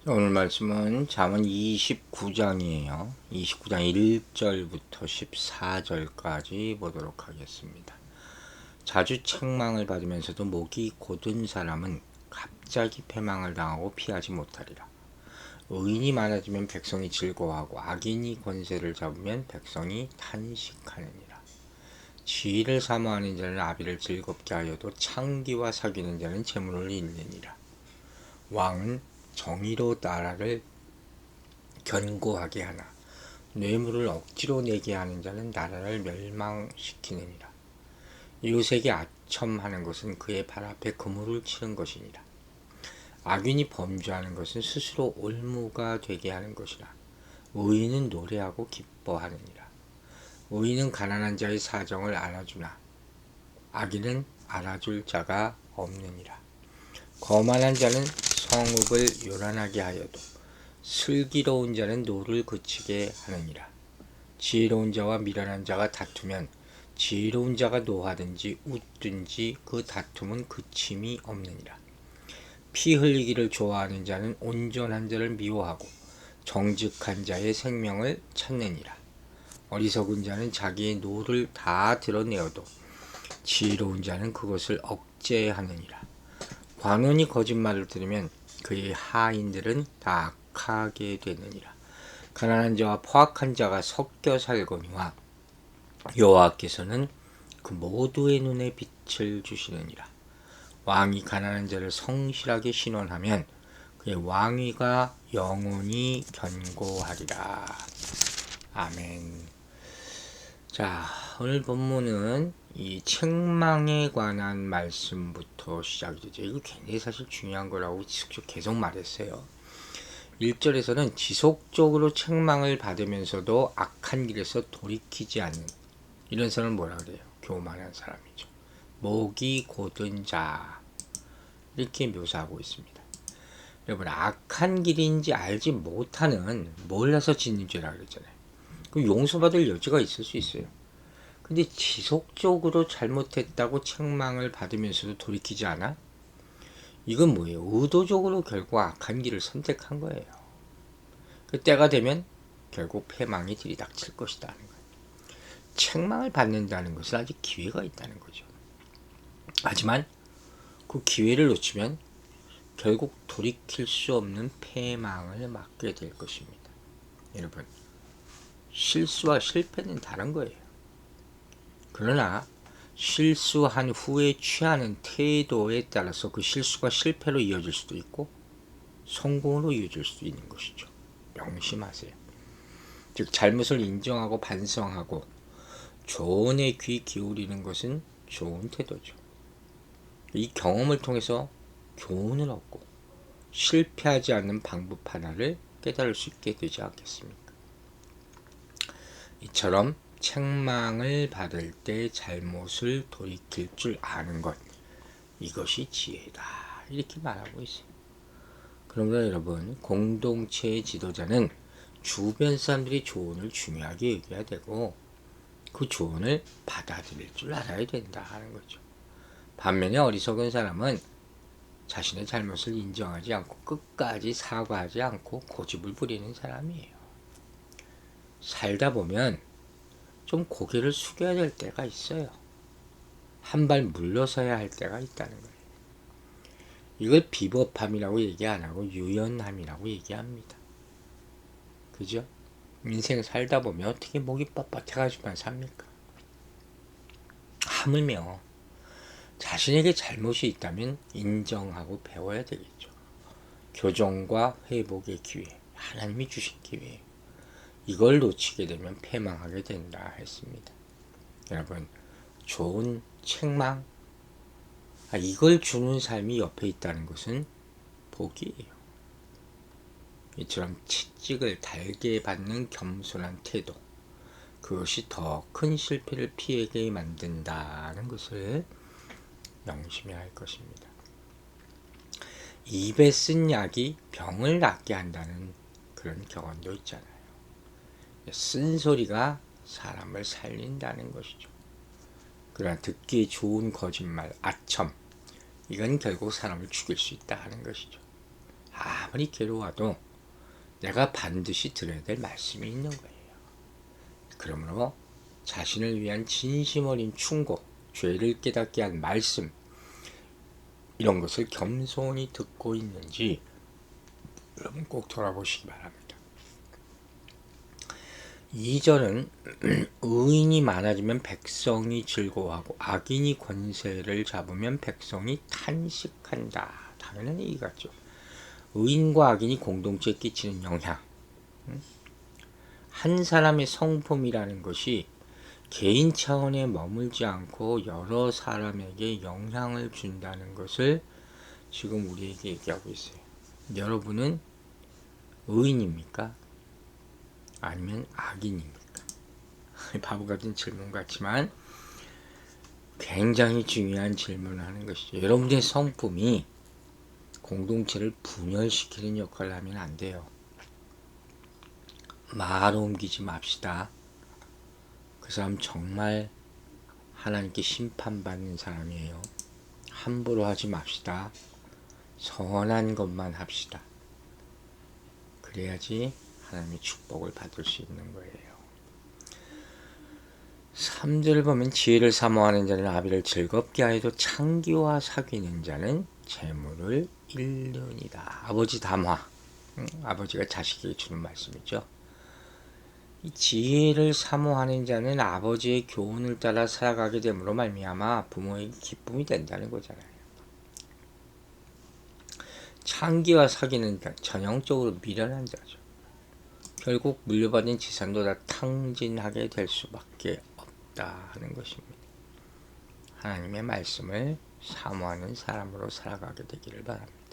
오늘 말씀은 잠언 29장이에요. 29장 1절부터 14절까지 보도록 하겠습니다. 자주 책망을 받으면서도 목이 곧은 사람은 갑자기 패망을 당하고 피하지 못하리라. 의인이 많아지면 백성이 즐거워하고 악인이 권세를 잡으면 백성이 탄식하느니라. 지혜를 사모하는 자는 아비를 즐겁게 하여도 창기와 사귀는 자는 재물을 잃느니라. 왕은 정의로 나라를 견고하게 하나 뇌물을 억지로 내게 하는 자는 나라를 멸망시키느니라. 이웃에게 아첨하는 것은 그의 발 앞에 그물을 치는 것이니라. 악인이 범죄하는 것은 스스로 올무가 되게 하는 것이라. 의인은 노래하고 기뻐하느니라. 의인은 가난한 자의 사정을 알아주나 악인은 알아줄 자가 없느니라. 거만한 자는 성읍을 요란하게 하여도 슬기로운 자는 노를 그치게 하느니라. 지혜로운 자와 미련한 자가 다투면 지혜로운 자가 노하든지 웃든지 그 다툼은 그침이 없느니라. 피 흘리기를 좋아하는 자는 온전한 자를 미워하고 정직한 자의 생명을 찾느니라. 어리석은 자는 자기의 노를 다 드러내어도 지혜로운 자는 그것을 억제하느니라. 관원이 거짓말을 들으면 그의 하인들은 다 악하게 되느니라. 가난한 자와 포악한 자가 섞여 살거니와 여호와께서는 그 모두의 눈에 빛을 주시느니라. 왕이 가난한 자를 성실하게 신원하면 그의 왕위가 영원히 견고하리라. 아멘. 자, 오늘 본문은 이 책망에 관한 말씀부터 시작이 되죠. 이거 굉장히 사실 중요한 거라고 계속 말했어요. 1절에서는 지속적으로 책망을 받으면서도 악한 길에서 돌이키지 않는 이런 사람을 뭐라 그래요? 교만한 사람이죠. 목이 곧은 자 이렇게 묘사하고 있습니다. 여러분, 악한 길인지 알지 못하는 몰라서 짓는 죄라 그랬잖아요. 그럼 용서받을 여지가 있을 수 있어요. 근데 지속적으로 잘못했다고 책망을 받으면서도 돌이키지 않아? 이건 뭐예요? 의도적으로 결국 악한 길을 선택한 거예요. 그 때가 되면 결국 패망이 들이닥칠 것이다 하는 거예요. 책망을 받는다는 것은 아직 기회가 있다는 거죠. 하지만 그 기회를 놓치면 결국 돌이킬 수 없는 패망을 맞게 될 것입니다. 여러분, 실수와 실패는 다른 거예요. 그러나 실수한 후에 취하는 태도에 따라서 그 실수가 실패로 이어질 수도 있고 성공으로 이어질 수도 있는 것이죠. 명심하세요. 즉 잘못을 인정하고 반성하고 조언에 귀 기울이는 것은 좋은 태도죠. 이 경험을 통해서 교훈을 얻고 실패하지 않는 방법 하나를 깨달을 수 있게 되지 않겠습니까? 이처럼 책망을 받을 때 잘못을 돌이킬 줄 아는 것, 이것이 지혜다 이렇게 말하고 있어요. 그러므로 여러분, 공동체의 지도자는 주변 사람들이 조언을 중요하게 여겨야 되고 그 조언을 받아들일 줄 알아야 된다 하는 거죠. 반면에 어리석은 사람은 자신의 잘못을 인정하지 않고 끝까지 사과하지 않고 고집을 부리는 사람이에요. 살다 보면 좀 고개를 숙여야 될 때가 있어요. 한 발 물러서야 할 때가 있다는 거예요. 이걸 비겁함이라고 얘기 안 하고 유연함이라고 얘기합니다. 그죠? 인생 살다 보면 어떻게 목이 뻣뻣해가지고만 삽니까? 하물며 자신에게 잘못이 있다면 인정하고 배워야 되겠죠. 교정과 회복의 기회, 하나님이 주신 기회예요. 이걸 놓치게 되면 패망하게 된다 했습니다. 여러분, 좋은 책망, 이걸 주는 삶이 옆에 있다는 것은 복이에요. 이처럼 채찍을 달게 받는 겸손한 태도, 그것이 더 큰 실패를 피하게 만든다는 것을 명심해야 할 것입니다. 입에 쓴 약이 병을 낫게 한다는 그런 경험도 있잖아요. 쓴소리가 사람을 살린다는 것이죠. 그러나 듣기 좋은 거짓말, 아첨, 이건 결국 사람을 죽일 수 있다 하는 것이죠. 아무리 괴로워도 내가 반드시 들어야 될 말씀이 있는 거예요. 그러므로 자신을 위한 진심 어린 충고, 죄를 깨닫게 한 말씀, 이런 것을 겸손히 듣고 있는지 여러분 꼭 돌아보시기 바랍니다. 2절은 의인이 많아지면 백성이 즐거워하고 악인이 권세를 잡으면 백성이 탄식한다. 당연한 얘기 같죠. 의인과 악인이 공동체에 끼치는 영향. 한 사람의 성품이라는 것이 개인 차원에 머물지 않고 여러 사람에게 영향을 준다는 것을 지금 우리에게 얘기하고 있어요. 여러분은 의인입니까? 아니면 악인입니까? 바보 같은 질문 같지만 굉장히 중요한 질문을 하는 것이죠. 여러분의 성품이 공동체를 분열시키는 역할을 하면 안 돼요. 말 옮기지 맙시다. 그 사람 정말 하나님께 심판받는 사람이에요. 함부로 하지 맙시다. 선한 것만 합시다. 그래야지 하나님의 축복을 받을 수 있는 거예요. 3절을 보면 지혜를 사모하는 자는 아비를 즐겁게 하여도 창기와 사귀는 자는 재물을 잃느니라. 아버지 담화. 아버지가 자식에게 주는 말씀이죠. 이 지혜를 사모하는 자는 아버지의 교훈을 따라 살아가게 됨으로 말미암아 부모에게 기쁨이 된다는 거잖아요. 창기와 사귀는 자, 전형적으로 미련한 자죠. 결국 물려받은 재산도 다 탕진하게 될 수밖에 없다 하는 것입니다. 하나님의 말씀을 사모하는 사람으로 살아가게 되기를 바랍니다.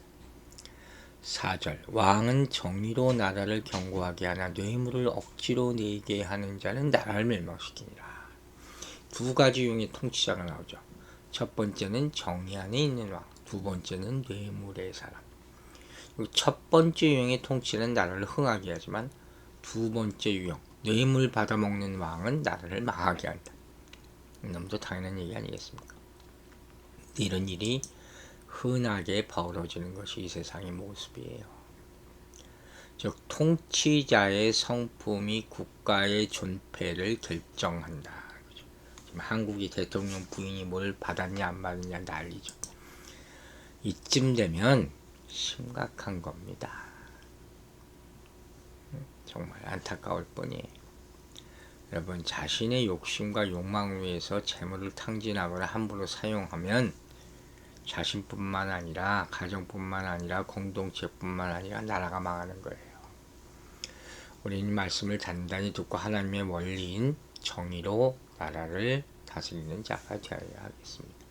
4절 왕은 정의로 나라를 견고하게 하나 뇌물을 억지로 내게 하는 자는 나라를 멸망시키니라. 두 가지 유형의 통치자가 나오죠. 첫 번째는 정의 안에 있는 왕, 두 번째는 뇌물의 사람. 첫 번째 유형의 통치는 나라를 흥하게 하지만 두 번째 유형, 뇌물 받아먹는 왕은 나라를 망하게 한다. 너무도 당연한 얘기 아니겠습니까? 이런 일이 흔하게 벌어지는 것이 이 세상의 모습이에요. 즉 통치자의 성품이 국가의 존폐를 결정한다. 지금 한국이 대통령 부인이 뭘 받았냐 안 받았냐 난리죠. 이쯤 되면 심각한 겁니다. 정말 안타까울 뿐이에요. 여러분 자신의 욕심과 욕망을 위해서 재물을 탕진하거나 함부로 사용하면 자신뿐만 아니라 가정뿐만 아니라 공동체뿐만 아니라 나라가 망하는 거예요. 우리는 말씀을 단단히 듣고 하나님의 원리인 정의로 나라를 다스리는 자가 되어야 하겠습니다.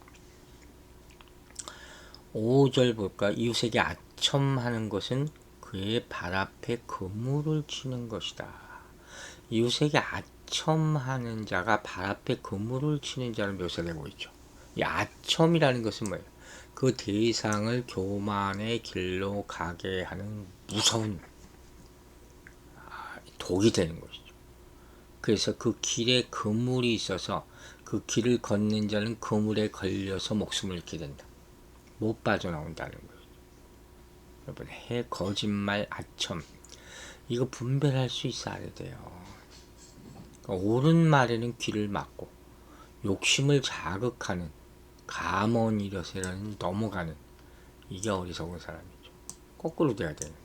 5절 볼까? 이웃에게 아첨하는 것은 그의 발 앞에 그물을 치는 것이다. 이웃에게 아첨하는 자가 발 앞에 그물을 치는 자로 묘사되고 있죠. 이 아첨이라는 것은 뭐예요? 그 대상을 교만의 길로 가게 하는 무서운 독이 되는 것이죠. 그래서 그 길에 그물이 있어서 그 길을 걷는 자는 그물에 걸려서 목숨을 잃게 된다. 못 빠져나온다는 거예요. 여러분, 거짓말, 아첨 이거 분별할 수 있어야 돼요. 그러니까 옳은 말에는 귀를 막고 욕심을 자극하는 가머니려세라는 넘어가는 이게 어리석은 사람이죠. 거꾸로 돼야 되는데.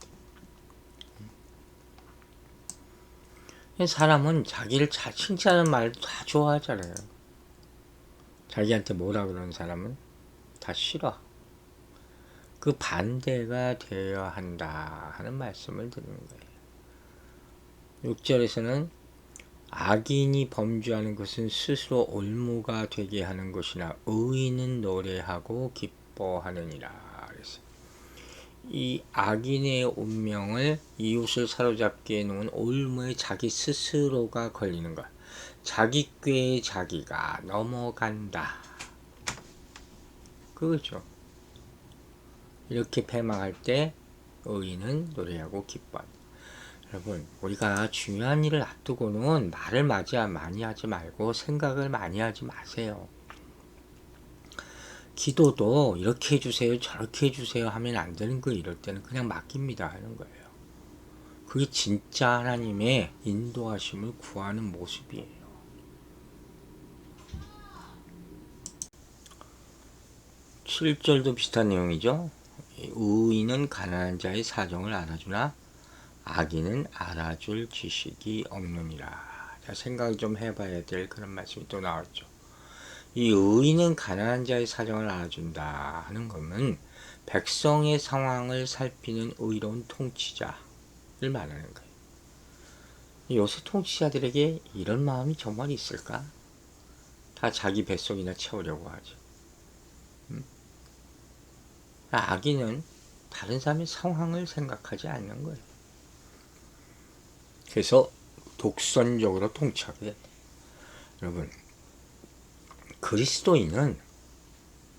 사람은 자기를 칭찬하는 말을 다 좋아하잖아요. 자기한테 뭐라 그러는 사람은 다 싫어. 그 반대가 되어야 한다 하는 말씀을 드리는 거예요. 6절에서는 악인이 범죄하는 것은 스스로 올무가 되게 하는 것이나 의인은 노래하고 기뻐하느니라. 그래서 이 악인의 운명을 이웃을 사로잡게 해놓은 올무에 자기 스스로가 걸리는 것. 자기 꾀에 자기가 넘어간다. 그거죠. 이렇게 패망할 때 의인은 노래하고 기뻐한다. 여러분, 우리가 중요한 일을 앞두고는 말을 많이 하지 말고 생각을 많이 하지 마세요. 기도도 이렇게 해주세요, 저렇게 해주세요 하면 안 되는 거, 이럴 때는 그냥 맡깁니다 하는 거예요. 그게 진짜 하나님의 인도하심을 구하는 모습이에요. 7절도 비슷한 내용이죠. 의인은 가난한 자의 사정을 알아주나 악인은 알아줄 지식이 없느니라. 자, 생각 좀 해봐야 될 그런 말씀이 또 나왔죠. 이 의인은 가난한 자의 사정을 알아준다 하는 것은 백성의 상황을 살피는 의로운 통치자를 말하는 거예요. 요새 통치자들에게 이런 마음이 정말 있을까? 다 자기 뱃속이나 채우려고 하죠. 악인은 다른 사람의 상황을 생각하지 않는 거예요. 그래서 독선적으로 통치하게 돼요. 여러분, 그리스도인은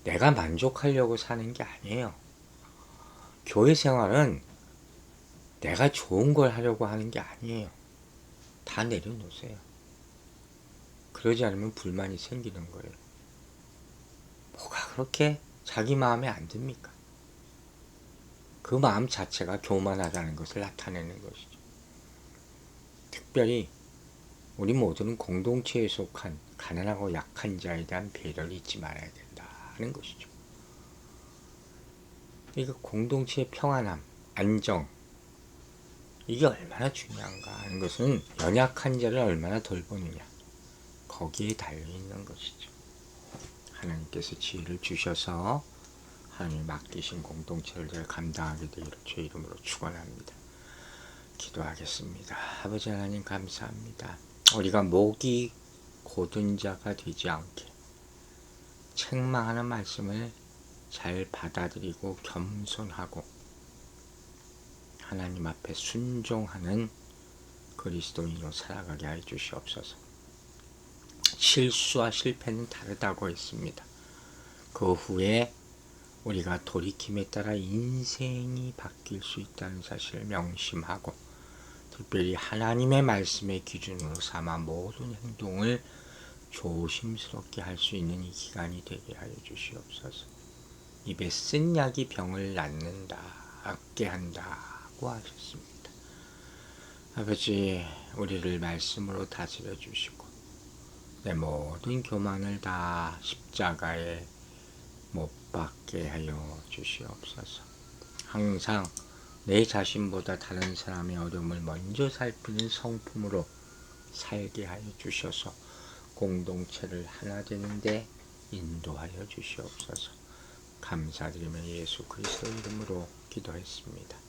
내가 만족하려고 사는 게 아니에요. 교회 생활은 내가 좋은 걸 하려고 하는 게 아니에요. 다 내려놓으세요. 그러지 않으면 불만이 생기는 거예요. 뭐가 그렇게 자기 마음에 안 듭니까? 그 마음 자체가 교만하다는 것을 나타내는 것이죠. 특별히 우리 모두는 공동체에 속한 가난하고 약한 자에 대한 배려를 잊지 말아야 된다는 것이죠. 이거 공동체의 평안함, 안정, 이게 얼마나 중요한가 하는 것은 연약한 자를 얼마나 돌보느냐, 거기에 달려있는 것이죠. 하나님께서 지혜를 주셔서 하나님이 맡기신 공동체를 잘 감당하게 되기를 주의 이름으로 축원합니다. 기도하겠습니다. 아버지 하나님 감사합니다. 우리가 목이 곧은 자가 되지 않게 책망하는 말씀을 잘 받아들이고 겸손하고 하나님 앞에 순종하는 그리스도인으로 살아가게 하여 주시옵소서. 실수와 실패는 다르다고 했습니다. 그 후에 우리가 돌이킴에 따라 인생이 바뀔 수 있다는 사실을 명심하고 특별히 하나님의 말씀의 기준으로 삼아 모든 행동을 조심스럽게 할 수 있는 이 기간이 되게 하여 주시옵소서. 입에 쓴 약이 병을 낫게 한다고 하셨습니다. 아버지, 우리를 말씀으로 다스려 주시고 내 모든 교만을 다 십자가에 못 박게 하여 주시옵소서. 항상 내 자신보다 다른 사람의 어려움을 먼저 살피는 성품으로 살게 하여 주셔서 공동체를 하나 되는데 인도하여 주시옵소서. 감사드리며 예수 그리스도 이름으로 기도했습니다.